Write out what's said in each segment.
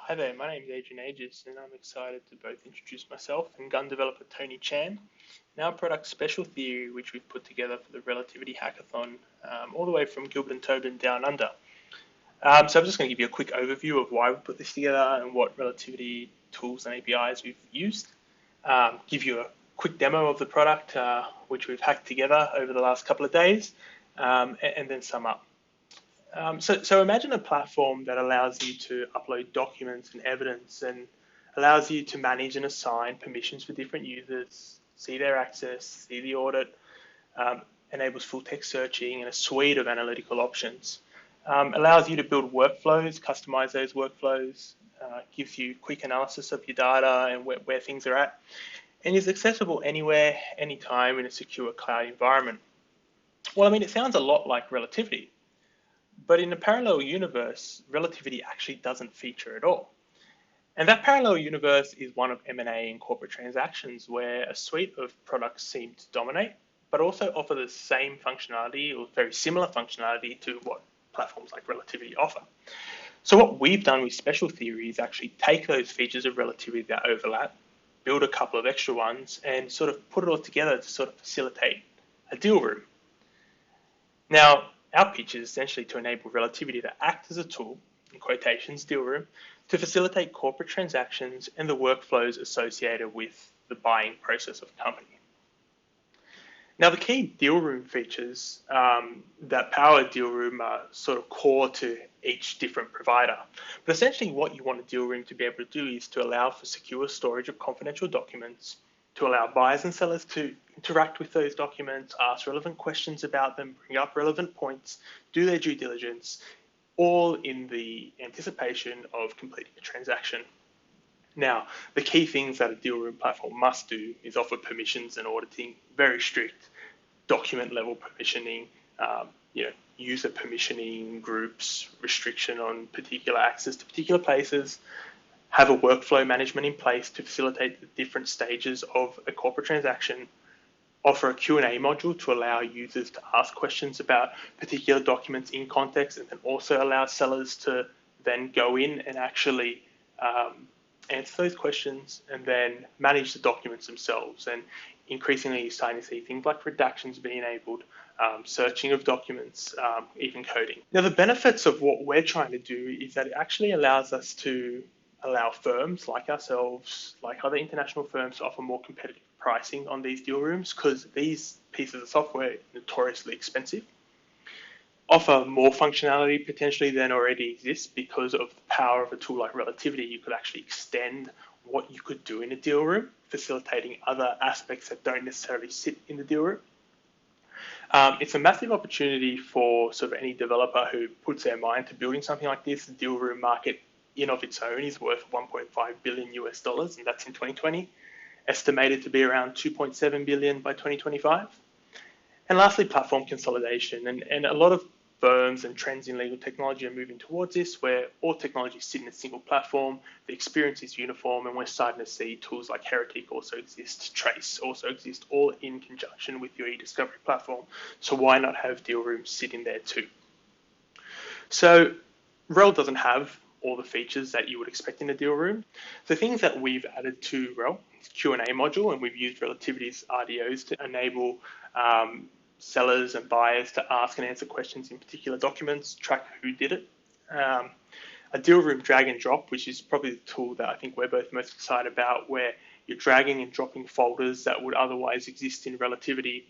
Hi there, my name is Adrian Agius, and I'm excited to both introduce myself and gun developer Tony Chan, and our product Special Theory, which we've put together for the Relativity Hackathon, all the way from Gilbert and Tobin down under. So I'm just going to give you a quick overview of why we put this together and what relativity tools and APIs we've used. Give you a quick demo of the product, which we've hacked together over the last couple of days, and then sum up. So imagine a platform that allows you to upload documents and evidence and allows you to manage and assign permissions for different users, see their access, see the audit, enables full text searching and a suite of analytical options. Allows you to build workflows, customize those workflows, gives you quick analysis of your data and where things are at, and is accessible anywhere, anytime in a secure cloud environment. Well, I mean, it sounds a lot like relativity. But in a parallel universe, relativity actually doesn't feature at all. And that parallel universe is one of M&A and corporate transactions where a suite of products seem to dominate, but also offer the same functionality or very similar functionality to what platforms like relativity offer. So what we've done with Special Theory is actually take those features of relativity that overlap, build a couple of extra ones, and sort of put it all together to sort of facilitate a deal room. Now, our pitch is essentially to enable relativity to act as a tool, in quotations, deal room, to facilitate corporate transactions and the workflows associated with the buying process of a company. Now, the key deal room features that power deal room are sort of core to each different provider. But essentially what you want a deal room to be able to do is to allow for secure storage of confidential documents, to allow buyers and sellers to interact with those documents, ask relevant questions about them, bring up relevant points, do their due diligence, all in the anticipation of completing a transaction. Now, the key things that a deal room platform must do is offer permissions and auditing, very strict document level permissioning, user permissioning, groups, restriction on particular access to particular places, have a workflow management in place to facilitate the different stages of a corporate transaction, offer a Q&A module to allow users to ask questions about particular documents in context, and then also allow sellers to then go in and actually answer those questions and then manage the documents themselves. And increasingly, you're starting to see things like redactions being enabled, searching of documents, even coding. Now, the benefits of what we're trying to do is that it actually allows us to allow firms like ourselves, like other international firms, to offer more competitive pricing on these deal rooms because these pieces of software are notoriously expensive. Offer more functionality potentially than already exists because of the power of a tool like Relativity. You could actually extend what you could do in a deal room, facilitating other aspects that don't necessarily sit in the deal room. It's a massive opportunity for sort of any developer who puts their mind to building something like this. The deal room market in of its own is worth $1.5 billion US, and that's in 2020, estimated to be around 2.7 billion by 2025. And lastly, platform consolidation. And a lot of firms and trends in legal technology are moving towards this, where all technologies sit in a single platform, the experience is uniform, and we're starting to see tools like Heretic also exist, Trace also exist, all in conjunction with your e-discovery platform. So why not have deal rooms sitting there too? So Rel doesn't have all the features that you would expect in a deal room. The things that we've added to Rel is Q&A module, and we've used Relativity's RDOs to enable sellers and buyers to ask and answer questions in particular documents, track who did it. A deal room drag and drop, which is probably the tool that I think we're both most excited about, where you're dragging and dropping folders that would otherwise exist in Relativity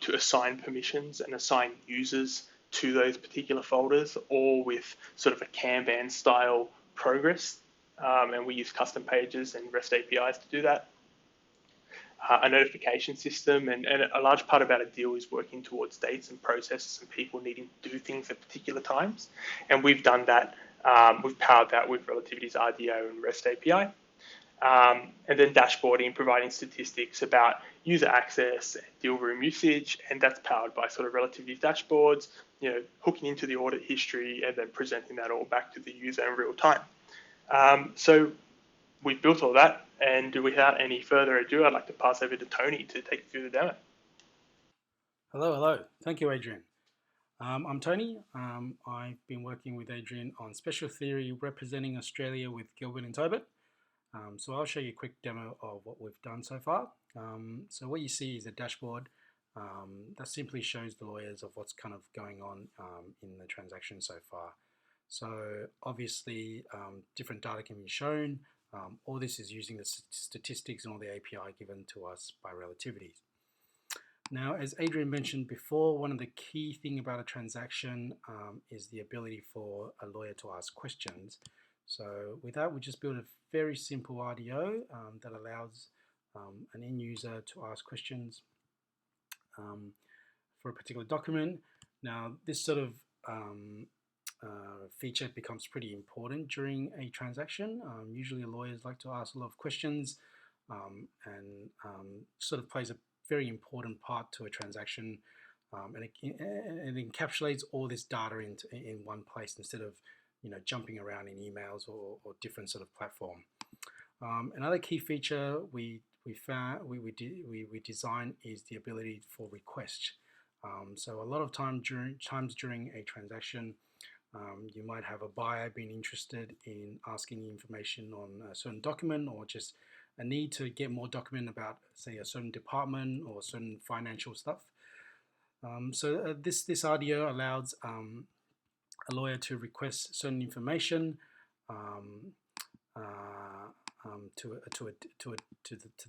to assign permissions and assign users to those particular folders, all with sort of a Kanban style progress. And we use custom pages and REST APIs to do that. A notification system, and a large part about a deal is working towards dates and processes and people needing to do things at particular times. And we've done that, we've powered that with Relativity's RDO and REST API. And then dashboarding, providing statistics about user access, deal room usage, and that's powered by sort of Relativity's dashboards, hooking into the audit history and then presenting that all back to the user in real time. So we've built all that, and without any further ado, I'd like to pass over to Tony to take you through the demo. Hello. Thank you, Adrian. I'm Tony. I've been working with Adrian on special theory representing Australia with Gilbert and Tobin. So I'll show you a quick demo of what we've done so far. So what you see is a dashboard that simply shows the lawyers of what's kind of going on in the transaction so far. So obviously different data can be shown. All this is using the statistics and all the API given to us by Relativity. Now, as Adrian mentioned before, one of the key things about a transaction is the ability for a lawyer to ask questions. So with that, we just built a very simple RDO that allows an end user to ask questions for a particular document. Now, this sort of feature becomes pretty important during a transaction. Usually lawyers like to ask a lot of questions and sort of plays a very important part to a transaction, and it encapsulates all this data in one place instead of jumping around in emails or different sort of platform. Another key feature we design is the ability for request. So a lot of times during a transaction, you might have a buyer being interested in asking information on a certain document, or just a need to get more document about, say, a certain department or certain financial stuff. So this RDO allows a lawyer to request certain information to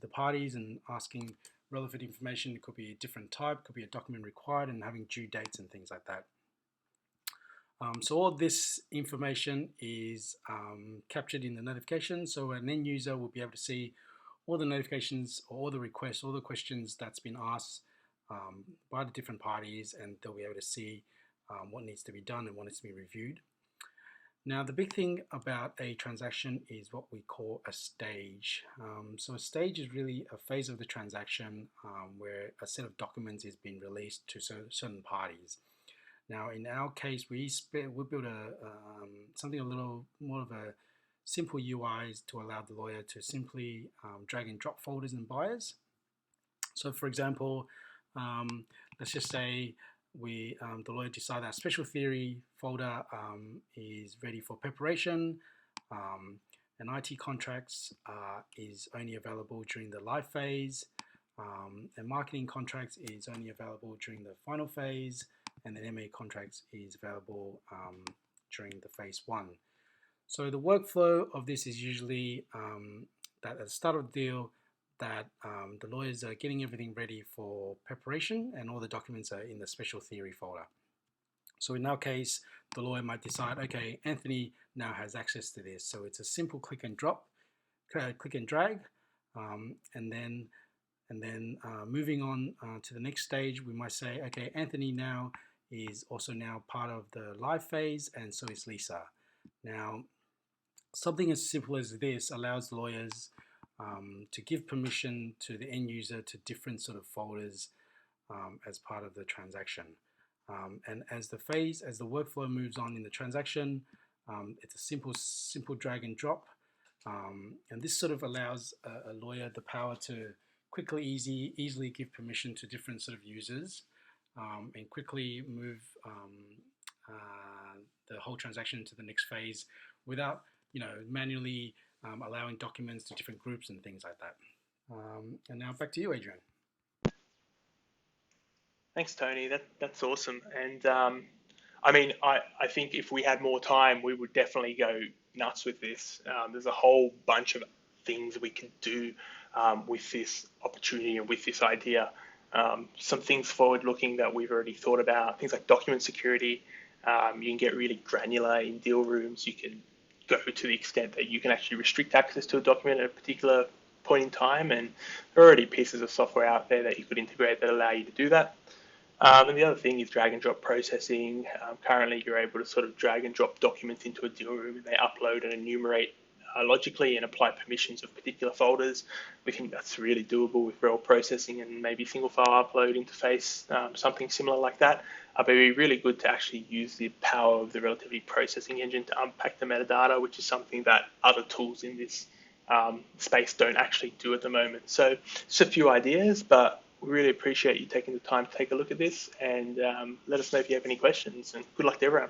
the parties, and asking relevant information. It could be a different type, could be a document required, and having due dates and things like that. So all this information is captured in the notification, so an end user will be able to see all the notifications, all the requests, all the questions that's been asked by the different parties, and they'll be able to see what needs to be done and what needs to be reviewed. Now, the big thing about a transaction is what we call a stage. So a stage is really a phase of the transaction where a set of documents is being released to certain parties. Now, in our case, we built something a little more of a simple UI to allow the lawyer to simply drag and drop folders and buyers. So, for example, let's just say the lawyer decided that special theory folder is ready for preparation, and IT contracts is only available during the live phase, and marketing contracts is only available during the final phase, and then MA contracts is available during the phase 1. So the workflow of this is usually that at the start of the deal, that the lawyers are getting everything ready for preparation, and all the documents are in the special theory folder. So in our case, the lawyer might decide, okay, Anthony now has access to this. So it's a simple click and drag, and then moving on to the next stage, we might say, okay, Anthony now is also now part of the live phase, and so is Lisa. Now, something as simple as this allows lawyers to give permission to the end user to different sort of folders as part of the transaction. And as the workflow moves on in the transaction, it's a simple drag and drop. And this sort of allows a lawyer the power to quickly, easily give permission to different sort of users, and quickly move the whole transaction to the next phase without manually allowing documents to different groups and things like that. And now back to you, Adrian. Thanks, Tony. That's awesome. And I mean, I think if we had more time, we would definitely go nuts with this. There's a whole bunch of things we can do with this opportunity and with this idea. Some things forward-looking that we've already thought about, things like document security. You can get really granular in deal rooms. You can go to the extent that you can actually restrict access to a document at a particular point in time, and there are already pieces of software out there that you could integrate that allow you to do that. And the other thing is drag and drop processing. Currently, you're able to sort of drag and drop documents into a deal room, and they upload and enumerate logically and apply permissions of particular folders. We think that's really doable with rel processing and maybe single file upload interface, something similar like that. But it'd be really good to actually use the power of the Relativity processing engine to unpack the metadata, which is something that other tools in this space don't actually do at the moment. So just a few ideas, but we really appreciate you taking the time to take a look at this, and let us know if you have any questions, and good luck to everyone.